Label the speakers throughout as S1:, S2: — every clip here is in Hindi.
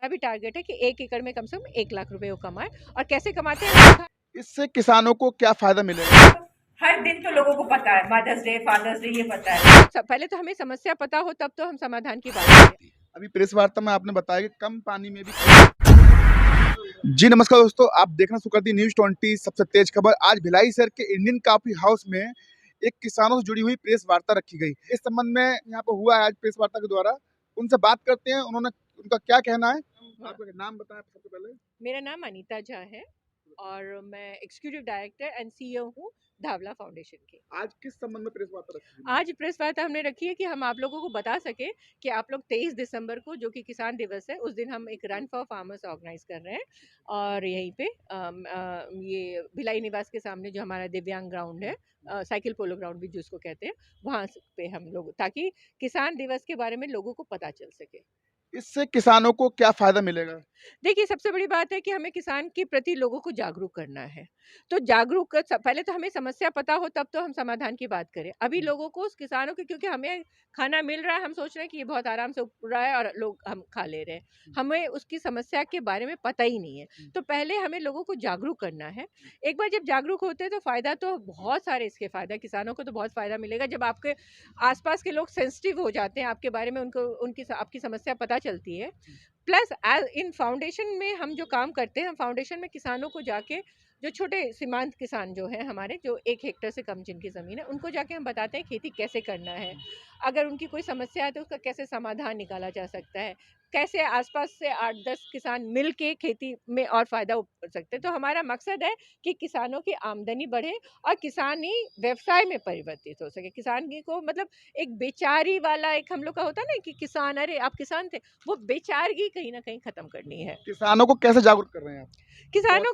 S1: हमारा भी टारगेट है कि 1 एकड़ में कम से कम 1 लाख रुपए वो कमाएं। और कैसे कमाते हैं
S2: इससे किसानों को क्या फायदा मिलेगा?
S1: हर दिन तो लोगों को पता है, मदर्स डे, फादर्स डे, ये पता है। पहले तो हमें समस्या पता हो तब तो हम समाधान की बात करें।
S2: अभी प्रेस वार्ता में आपने बताया कि कम पानी में भी। जी नमस्कार दोस्तों, आप देखना शुरू कर दी न्यूज़ 20 सबसे तेज खबर। आज भिलाई शहर के इंडियन कॉफी हाउस में एक किसानों से जुड़ी हुई प्रेस वार्ता रखी गई। इस संबंध में यहाँ पर हुआ है आज प्रेस वार्ता के द्वारा। उनसे बात करते हैं, उनका क्या कहना है। आपका नाम बताएं सबसे पहले।
S1: मेरा नाम अनीता झा है और मैं एग्जीक्यूटिव डायरेक्टर एंड सीईओ हूँ धावला फाउंडेशन की।
S2: आज किस संबंध में प्रेस वार्ता रखी?
S1: आज प्रेस वार्ता हमने रखी है कि हम आप लोगों को बता सके कि आप लोग 23 दिसंबर को, जो कि किसान दिवस है, उस दिन हम एक रन फॉर फार्मर्स ऑर्गेनाइज कर रहे हैं। और यहीं पे ये भिलाई निवास के सामने जो हमारा दिव्यांग ग्राउंड है, साइकिल पोलो ग्राउंड भी जिसको कहते हैं, वहाँ पे हम लोग, ताकि किसान दिवस के बारे में लोगों को पता चल सके।
S2: इससे किसानों को क्या फायदा मिलेगा?
S1: देखिए, सबसे बड़ी बात है कि हमें किसान के प्रति लोगों को जागरूक करना है। तो जागरूक पहले तो हमें समस्या पता हो तब तो हम समाधान की बात करें। अभी लोगों को उस किसानों के, क्योंकि हमें खाना मिल रहा है, हम सोच रहे हैं कि ये बहुत आराम से उग रहा है और लोग हम खा ले रहे हैं। हमें उसकी समस्या के बारे में पता ही नहीं है। तो पहले हमें लोगों को जागरूक करना है। एक बार जब जागरूक होते हैं तो फ़ायदा तो बहुत सारे इसके फ़ायदा, किसानों को तो बहुत फ़ायदा मिलेगा। जब आपके आस-पास के लोग सेंसिटिव हो जाते हैं आपके बारे में, उनको आपकी समस्या पता चलती है। प्लस इन फाउंडेशन में हम जो काम करते हैं, हम फाउंडेशन में किसानों को जाके, जो छोटे सीमांत किसान जो हैं हमारे, जो 1 हेक्टेयर से कम जिनकी ज़मीन है, उनको जाके हम बताते हैं खेती कैसे करना है। अगर उनकी कोई समस्या है तो उसका कैसे समाधान निकाला जा सकता है। कैसे आसपास से 8-10 किसान मिल के खेती में और फ़ायदा उठा सकते हैं। तो हमारा मकसद है कि किसानों की आमदनी बढ़े और किसानी व्यवसाय में परिवर्तित हो सके। किसान को मतलब एक बेचारी वाला एक हम लोग का होता है ना कि किसान, अरे आप किसान थे, वो बेचारगी कहीं न कहीं खत्म करनी है।
S2: किसानों को कैसे जागरूक कर रहे हैं आप?
S1: किसानों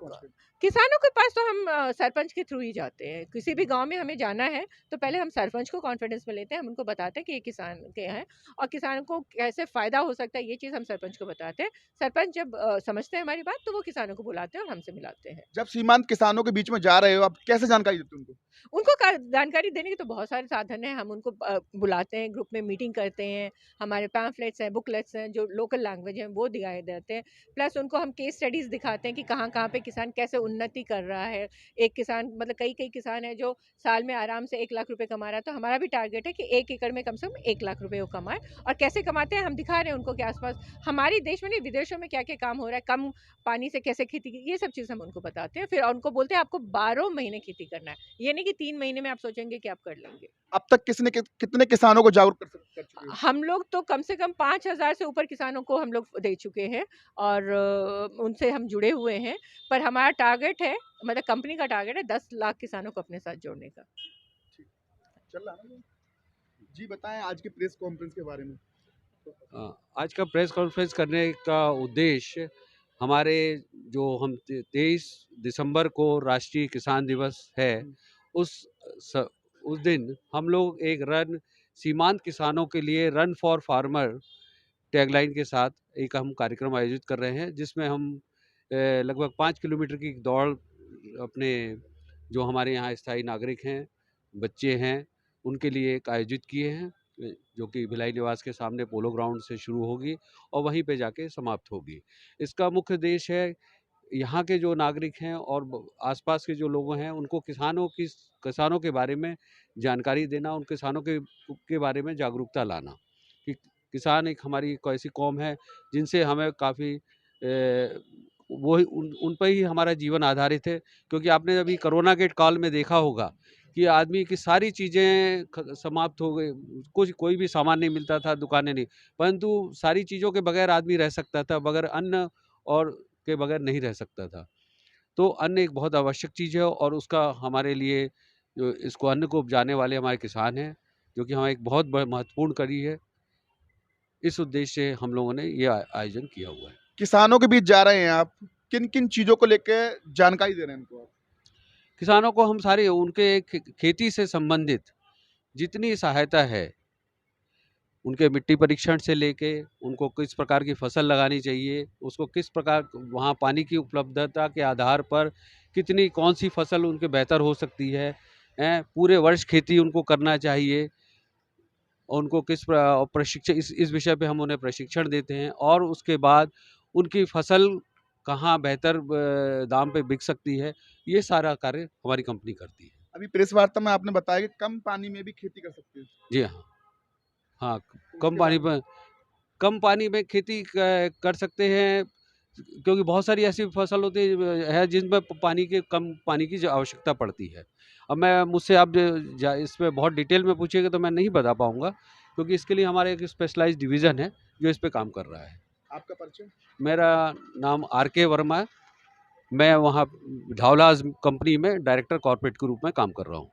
S1: किसानों के पास तो हम सरपंच के थ्रू ही जाते हैं। किसी भी गाँव में हमें जाना है तो पहले हम सरपंच को कॉन्फिडेंस में लेते हैं। हम उनको बताते हैं कि ये किसान के हैं और किसानों को कैसे फ़ायदा हो सकता है, ये चीज़ हम सरपंच को बताते हैं। सरपंच जब समझते हैं हमारी बात तो वो किसानों को बुलाते हैं और हमसे मिलाते हैं।
S2: जब सीमांत किसानों के बीच में जा रहे हो, आप कैसे जानकारी देते हो उनको?
S1: उनको जानकारी देने के तो बहुत सारे साधन हैं। हम उनको बुलाते हैं, ग्रुप में मीटिंग करते हैं। हमारे पैम्फलेट्स हैं, बुकलेट्स हैं, जो लोकल लैंग्वेज है वो दिखाए देते हैं। प्लस उनको हम केस स्टडीज़ दिखाते हैं कि कहाँ कहाँ पे किसान कैसे उन्नति कर रहा है। एक किसान मतलब कई कई किसान है जो साल में आराम से 1 लाख रुपए कमा रहा है। तो हमारा भी टारगेट है कि 1 एकड़ में कम से कम 1 लाख रुपए वो कमाए। और कैसे कमाते हैं हम दिखा रहे हैं उनको कि आसपास हमारे देश में नहीं, विदेशों में क्या क्या काम हो रहा है, कम पानी से कैसे खेती की, ये सब चीज़ हम उनको बताते हैं। फिर उनको बोलते हैं आपको 12 महीने खेती करना है, ये नहीं कि 3 महीने में आप सोचेंगे कि आप कर लेंगे।
S2: अब तक कितने किसानों को जागरूक कर चुके हैं?
S1: हम लोग तो कम से कम 5,000 से ऊपर किसानों को हम लोग दे चुके हैं और उनसे हम जुड़े हुए हैं। पर हमारा टारगेट है, मतलब कंपनी का टारगेट है 10 लाख किसानों को अपने साथ जोड़ने का।
S2: चल रहा है ना? जी बताएं आज की प्रेस कॉन्फ्रेंस के बारे में।
S3: आज का प्रेस कॉन्फ्रेंस करने का उद्देश्य हमारे जो हम 23 दिसंबर को राष्ट्रीय किसान दिवस है, उस उस दिन हम लोग एक रन सीमांत किसानों के लिए रन फॉर फार्मर टैगलाइन के साथ एक हम कार्यक्रम आयोजित कर रहे हैं, जिसमें हम लगभग 5 किलोमीटर की दौड़ अपने जो हमारे यहाँ स्थायी नागरिक हैं, बच्चे हैं, उनके लिए एक आयोजित किए हैं, जो कि भिलाई निवास के सामने पोलो ग्राउंड से शुरू होगी और वहीं पे जाके समाप्त होगी। इसका मुख्य उद्देश्य है यहाँ के जो नागरिक हैं और आसपास के जो लोग हैं, उनको किसानों के बारे में जानकारी देना, उन किसानों के बारे में जागरूकता लाना कि किसान एक हमारी एक ऐसी कौम है जिनसे हमें काफ़ी वो उन पर ही हमारा जीवन आधारित है। क्योंकि आपने अभी कोरोना के काल में देखा होगा कि आदमी की सारी चीज़ें समाप्त हो गई, कुछ कोई भी सामान नहीं मिलता था, दुकानें नहीं, परंतु सारी चीज़ों के बगैर आदमी रह सकता था, बगैर अन्न और के बगैर नहीं रह सकता था। तो अन्न एक बहुत आवश्यक चीज़ है और उसका हमारे लिए जो इसको अन्न को उपजाने वाले हमारे किसान हैं, जो कि हमारा एक बहुत महत्वपूर्ण कड़ी है। इस उद्देश्य से हम लोगों ने ये आयोजन किया हुआ है।
S2: किसानों के बीच जा रहे हैं आप, किन किन चीजों को लेकर जानकारी दे रहे हैं उनको आप?
S3: किसानों को हम सारे उनके खेती से संबंधित जितनी सहायता है, उनके मिट्टी परीक्षण से लेके उनको किस प्रकार की फसल लगानी चाहिए, उसको किस प्रकार वहाँ पानी की उपलब्धता के आधार पर कितनी कौन सी फसल उनके बेहतर हो सकती है, पूरे वर्ष खेती उनको करना चाहिए और उनको किस प्रशिक्षण इस विषय पे हम उन्हें प्रशिक्षण देते हैं। और उसके बाद उनकी फसल कहाँ बेहतर दाम पे बिक सकती है, ये सारा कार्य हमारी कंपनी करती है।
S2: अभी प्रेस वार्ता में आपने बताया कि कम पानी में भी खेती कर सकते हैं।
S3: जी हाँ। हाँ,
S2: तो
S3: कम
S2: उसके
S3: पानी
S2: बारे में
S3: में कम पानी में खेती कर सकते हैं, क्योंकि बहुत सारी ऐसी फसल होती है जिनमें पानी के कम पानी की जो आवश्यकता पड़ती है। अब मैं मुझसे आप इसमें बहुत डिटेल में पूछिएगा तो मैं नहीं बता पाऊंगा, क्योंकि इसके लिए हमारा एक स्पेशलाइज्ड डिवीज़न है जो इस पे काम कर रहा है।
S2: आपका परिचय?
S3: मेरा नाम RK वर्मा है। मैं वहाँ ढावलाज कंपनी में डायरेक्टर कॉर्पोरेट के रूप में काम कर रहा हूँ।